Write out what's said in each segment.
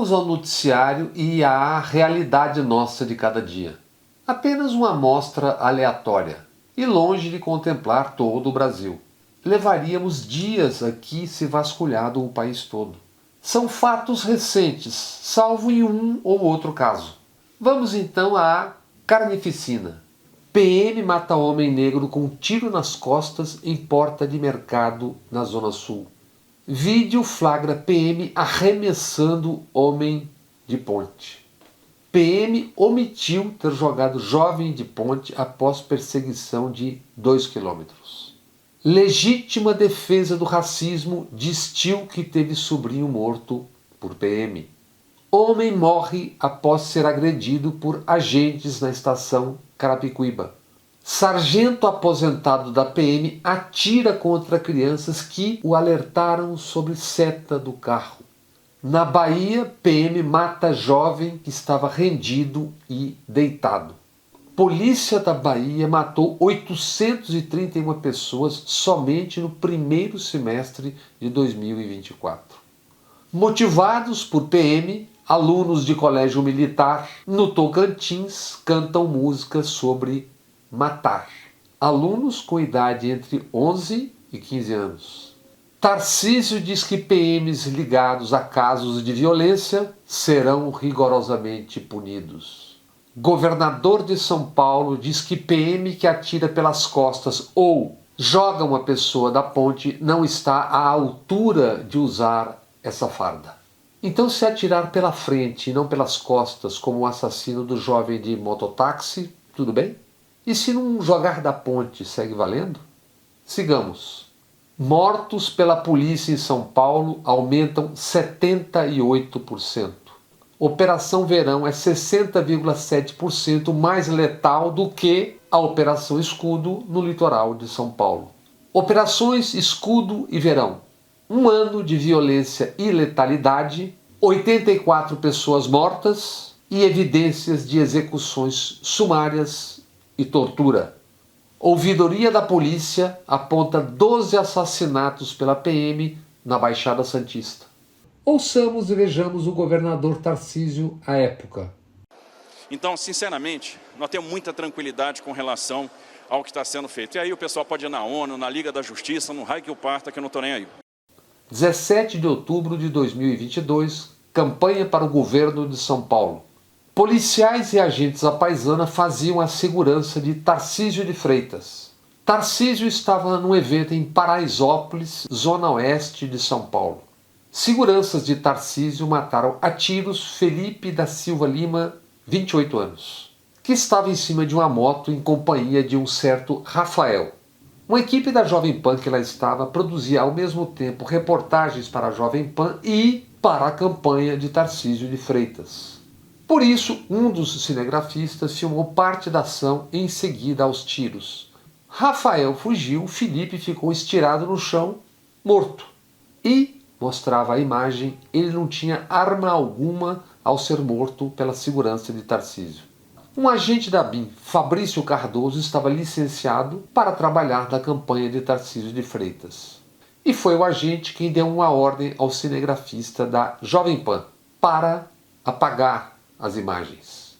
Vamos ao noticiário e à realidade nossa de cada dia. Apenas uma amostra aleatória e longe de contemplar todo o Brasil. Levaríamos dias aqui se vasculhado o país todo. São fatos recentes, salvo em um ou outro caso. Vamos então à carnificina. PM mata homem negro com um tiro nas costas em porta de mercado na Zona Sul. Vídeo flagra PM arremessando homem de ponte. PM omitiu ter jogado jovem de ponte após perseguição de 2 quilômetros. Legítima defesa do racismo diz tio que teve sobrinho morto por PM. Homem morre após ser agredido por agentes na estação Carapicuíba. Sargento aposentado da PM atira contra crianças que o alertaram sobre seta do carro. Na Bahia, PM mata jovem que estava rendido e deitado. Polícia da Bahia matou 831 pessoas somente no primeiro semestre de 2024. Motivados por PM, alunos de colégio militar no Tocantins cantam músicas sobre matar. Alunos com idade entre 11 e 15 anos. Tarcísio diz que PMs ligados a casos de violência serão rigorosamente punidos. Governador de São Paulo diz que PM que atira pelas costas ou joga uma pessoa da ponte não está à altura de usar essa farda. Então, se atirar pela frente e não pelas costas, como o assassino do jovem de mototáxi, tudo bem? E se não jogar da ponte, segue valendo? Sigamos. Mortos pela polícia em São Paulo aumentam 78%. Operação Verão é 60,7% mais letal do que a Operação Escudo no litoral de São Paulo. Operações Escudo e Verão. 1 ano de violência e letalidade, 84 pessoas mortas e evidências de execuções sumárias e tortura. Ouvidoria da polícia aponta 12 assassinatos pela PM na Baixada Santista. Ouçamos e vejamos o governador Tarcísio à época. Então, sinceramente, nós temos muita tranquilidade com relação ao que está sendo feito. E aí o pessoal pode ir na ONU, na Liga da Justiça, no raio que o parta, que eu não estou nem aí. 17 de outubro de 2022, campanha para o governo de São Paulo. Policiais e agentes à paisana faziam a segurança de Tarcísio de Freitas. Tarcísio estava num evento em Paraisópolis, zona oeste de São Paulo. Seguranças de Tarcísio mataram a tiros Felipe da Silva Lima, 28 anos, que estava em cima de uma moto em companhia de um certo Rafael. Uma equipe da Jovem Pan que lá estava produzia ao mesmo tempo reportagens para a Jovem Pan e para a campanha de Tarcísio de Freitas. Por isso, um dos cinegrafistas filmou parte da ação em seguida aos tiros. Rafael fugiu, Felipe ficou estirado no chão, morto. E, mostrava a imagem, ele não tinha arma alguma ao ser morto pela segurança de Tarcísio. Um agente da BIM, Fabrício Cardoso, estava licenciado para trabalhar na campanha de Tarcísio de Freitas. E foi o agente quem deu uma ordem ao cinegrafista da Jovem Pan para apagar as imagens.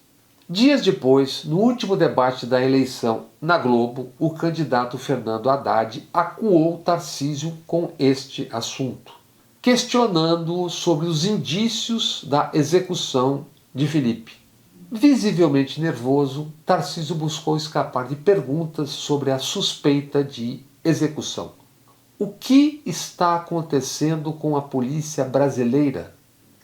Dias depois, no último debate da eleição na Globo, o candidato Fernando Haddad acuou Tarcísio com este assunto, questionando-o sobre os indícios da execução de Felipe. Visivelmente nervoso, Tarcísio buscou escapar de perguntas sobre a suspeita de execução. O que está acontecendo com a polícia brasileira?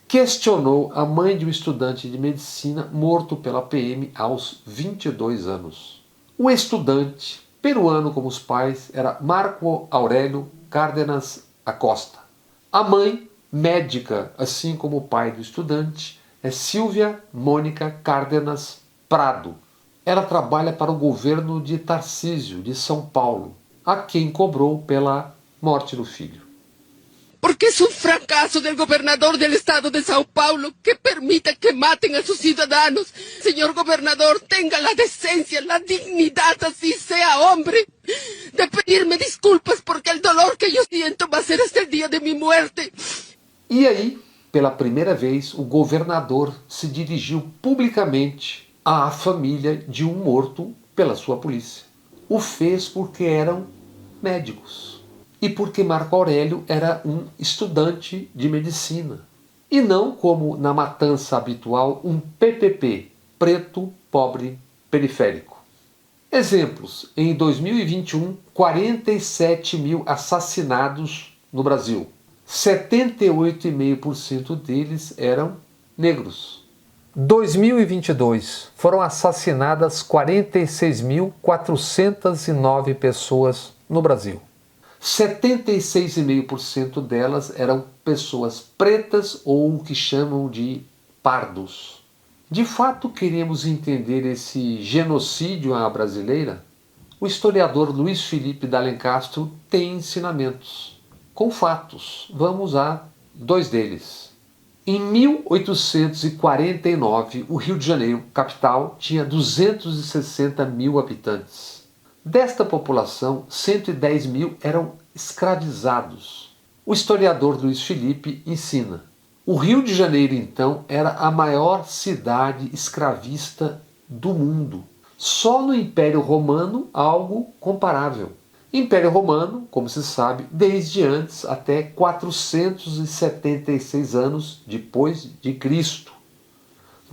Questionou a mãe de um estudante de medicina morto pela PM aos 22 anos. O estudante, peruano como os pais, era Marco Aurélio Cárdenas Acosta. A mãe, médica, assim como o pai do estudante, é Silvia Mônica Cárdenas Prado. Ela trabalha para o governo de Tarcísio, de São Paulo, a quem cobrou pela morte do filho. Porque es un fracaso del gobernador del estado de Sao Paulo que permita que maten a sus ciudadanos. Señor gobernador, tenga la decencia, la dignidad, así sea hombre, de pedirme disculpas porque el dolor que yo siento va a ser hasta el día de mi muerte. E aí, pela primeira vez, o governador se dirigiu publicamente à família de um morto pela sua polícia. O fez porque eram médicos e porque Marco Aurélio era um estudante de medicina. E não, como na matança habitual, um PPP, preto, pobre, periférico. Exemplos: em 2021, 47 mil assassinados no Brasil. 78,5% deles eram negros. 2022, foram assassinadas 46.409 pessoas no Brasil. 76,5% delas eram pessoas pretas ou o que chamam de pardos. De fato, queremos entender esse genocídio à brasileira? O historiador Luiz Felipe D'Alencastro tem ensinamentos, com fatos. Vamos a dois deles. Em 1849, o Rio de Janeiro, capital, tinha 260 mil habitantes. Desta população, 110 mil eram escravizados. O historiador Luiz Felipe ensina: o Rio de Janeiro, então, era a maior cidade escravista do mundo. Só no Império Romano, algo comparável. Império Romano, como se sabe, desde antes até 476 anos depois de Cristo.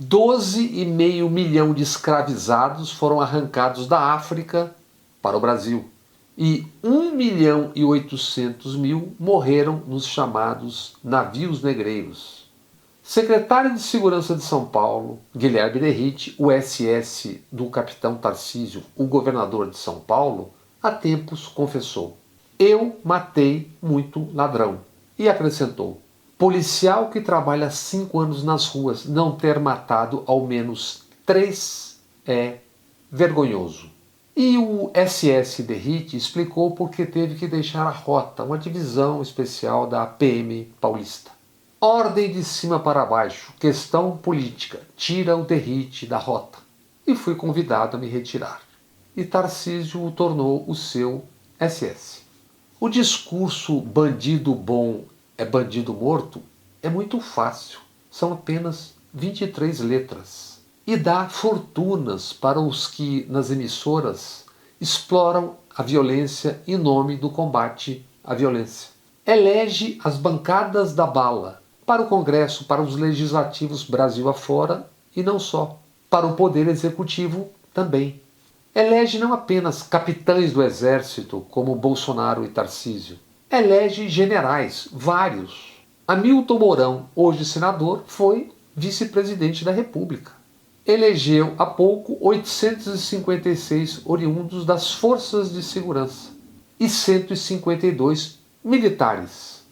12,5 milhão de escravizados foram arrancados da África para o Brasil. E 1.800.000 morreram nos chamados navios negreiros. Secretário de Segurança de São Paulo, Guilherme Derrite, o SS do capitão Tarcísio, o governador de São Paulo, há tempos confessou: eu matei muito ladrão. E acrescentou: policial que trabalha 5 anos nas ruas não ter matado ao menos 3 é vergonhoso. E o SS Derrite explicou por que teve que deixar a rota, uma divisão especial da PM paulista. Ordem de cima para baixo, questão política, tira o Derrite da rota. E fui convidado a me retirar. E Tarcísio o tornou o seu SS. O discurso bandido bom é bandido morto é muito fácil, são apenas 23 letras. E dá fortunas para os que, nas emissoras, exploram a violência em nome do combate à violência. Elege as bancadas da bala para o Congresso, para os legislativos Brasil afora e não só, para o Poder Executivo também. Elege não apenas capitães do Exército, como Bolsonaro e Tarcísio. Elege generais, vários. Hamilton Mourão, hoje senador, foi vice-presidente da República. Elegeu há pouco 856 oriundos das forças de segurança e 152 militares.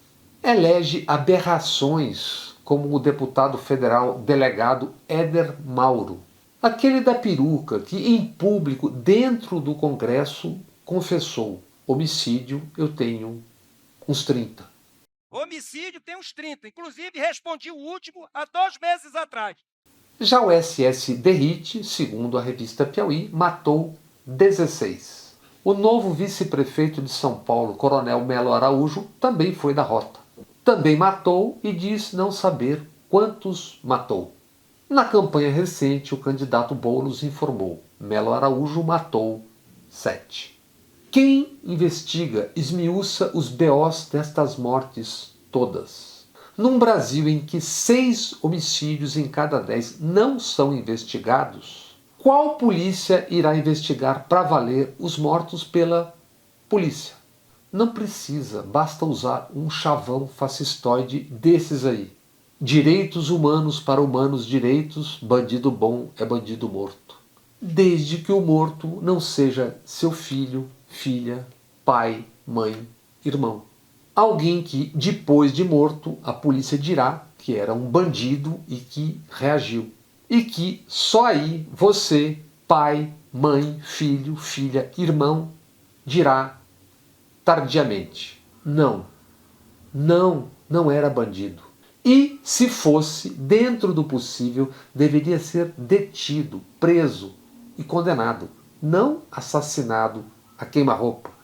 Elege aberrações como o deputado federal delegado Éder Mauro, aquele da peruca que em público dentro do Congresso confessou: homicídio eu tenho uns 30. Homicídio tem uns 30, inclusive respondi o último há 2 meses atrás. Já o SS Derrite, segundo a revista Piauí, matou 16. O novo vice-prefeito de São Paulo, Coronel Melo Araújo, também foi da rota. Também matou e diz não saber quantos matou. Na campanha recente, o candidato Boulos informou: Melo Araújo matou 7. Quem investiga esmiuça os BOs destas mortes todas. Num Brasil em que 6 homicídios em cada 10 não são investigados, qual polícia irá investigar para valer os mortos pela polícia? Não precisa, basta usar um chavão fascistoide desses aí. Direitos humanos para humanos direitos, bandido bom é bandido morto. Desde que o morto não seja seu filho, filha, pai, mãe, irmão. Alguém que, depois de morto, a polícia dirá que era um bandido e que reagiu. E que só aí você, pai, mãe, filho, filha, irmão, dirá tardiamente: não era bandido. E, se fosse, dentro do possível, deveria ser detido, preso e condenado, não assassinado a queima-roupa.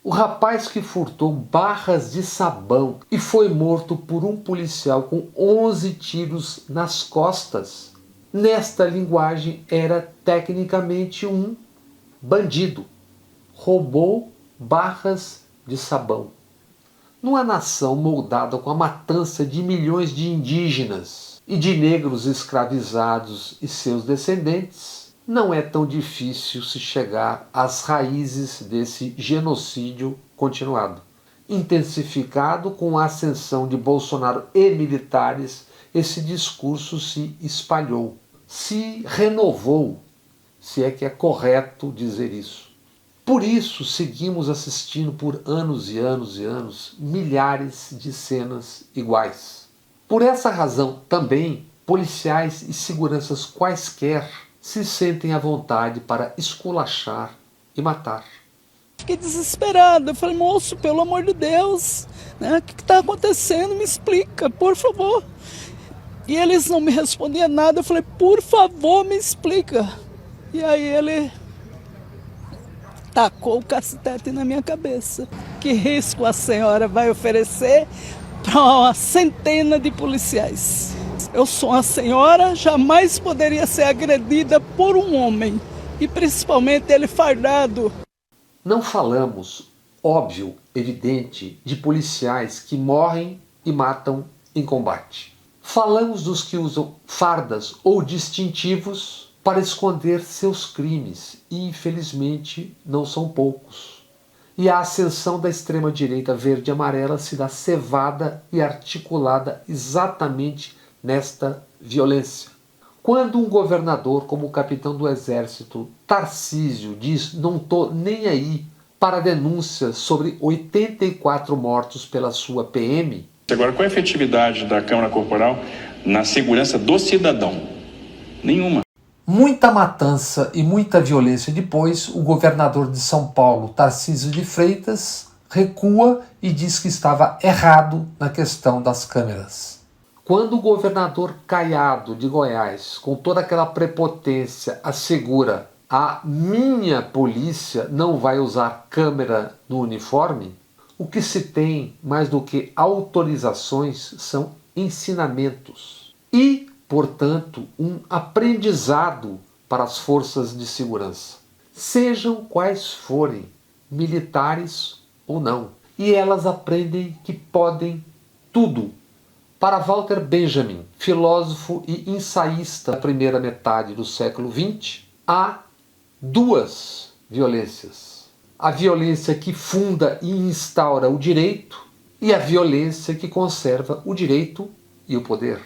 O rapaz que furtou barras de sabão e foi morto por um policial com 11 tiros nas costas, nesta linguagem era tecnicamente um bandido. Roubou barras de sabão. Numa nação moldada com a matança de milhões de indígenas e de negros escravizados e seus descendentes, não é tão difícil se chegar às raízes desse genocídio continuado. Intensificado com a ascensão de Bolsonaro e militares, esse discurso se espalhou, se renovou, se é que é correto dizer isso. Por isso, seguimos assistindo por anos e anos e anos milhares de cenas iguais. Por essa razão, também, policiais e seguranças quaisquer se sentem à vontade para esculachar e matar. Fiquei desesperada. Eu falei, moço, pelo amor de Deus, né? O que está acontecendo? Me explica, por favor. E eles não me respondiam nada. Eu falei, por favor, me explica. E aí ele tacou o cacetete na minha cabeça. Que risco a senhora vai oferecer para uma centena de policiais? Eu sou uma senhora, jamais poderia ser agredida por um homem, e principalmente ele fardado. Não falamos, óbvio, evidente, de policiais que morrem e matam em combate. Falamos dos que usam fardas ou distintivos para esconder seus crimes, e infelizmente não são poucos. E a ascensão da extrema-direita verde e amarela se dá cevada e articulada exatamente nesta violência. Quando um governador como o capitão do exército, Tarcísio, diz não tô nem aí para denúncias sobre 84 mortos pela sua PM... Agora, qual é a efetividade da Câmara Corporal na segurança do cidadão? Nenhuma. Muita matança e muita violência depois, o governador de São Paulo, Tarcísio de Freitas, recua e diz que estava errado na questão das câmeras. Quando o governador Caiado de Goiás, com toda aquela prepotência, assegura a minha polícia não vai usar câmera no uniforme, o que se tem mais do que autorizações são ensinamentos e, portanto, um aprendizado para as forças de segurança, sejam quais forem, militares ou não. E elas aprendem que podem tudo. Para Walter Benjamin, filósofo e ensaísta da primeira metade do século XX, há duas violências. A violência que funda e instaura o direito e a violência que conserva o direito e o poder.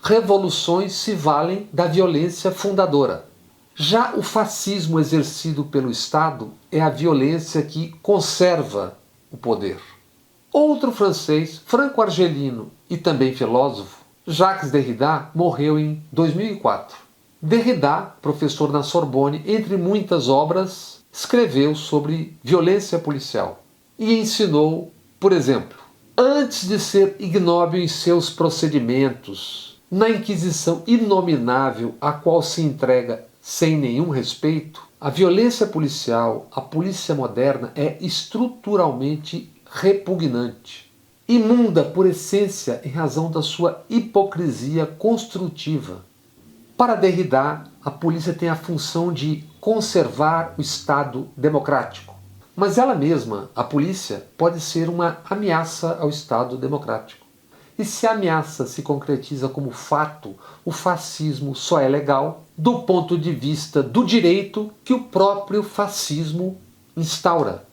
Revoluções se valem da violência fundadora. Já o fascismo exercido pelo Estado é a violência que conserva o poder. Outro francês, franco-argelino e também filósofo, Jacques Derrida, morreu em 2004. Derrida, professor na Sorbonne, entre muitas obras, escreveu sobre violência policial e ensinou, por exemplo, antes de ser ignóbil em seus procedimentos, na Inquisição inominável a qual se entrega sem nenhum respeito, a violência policial, a polícia moderna, é estruturalmente repugnante. Imunda por essência em razão da sua hipocrisia construtiva. Para Derrida, a polícia tem a função de conservar o Estado democrático. Mas ela mesma, a polícia, pode ser uma ameaça ao Estado democrático. E se a ameaça se concretiza como fato, o fascismo só é legal do ponto de vista do direito que o próprio fascismo instaura.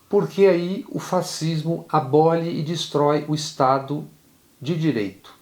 Porque aí o fascismo abole e destrói o Estado de direito.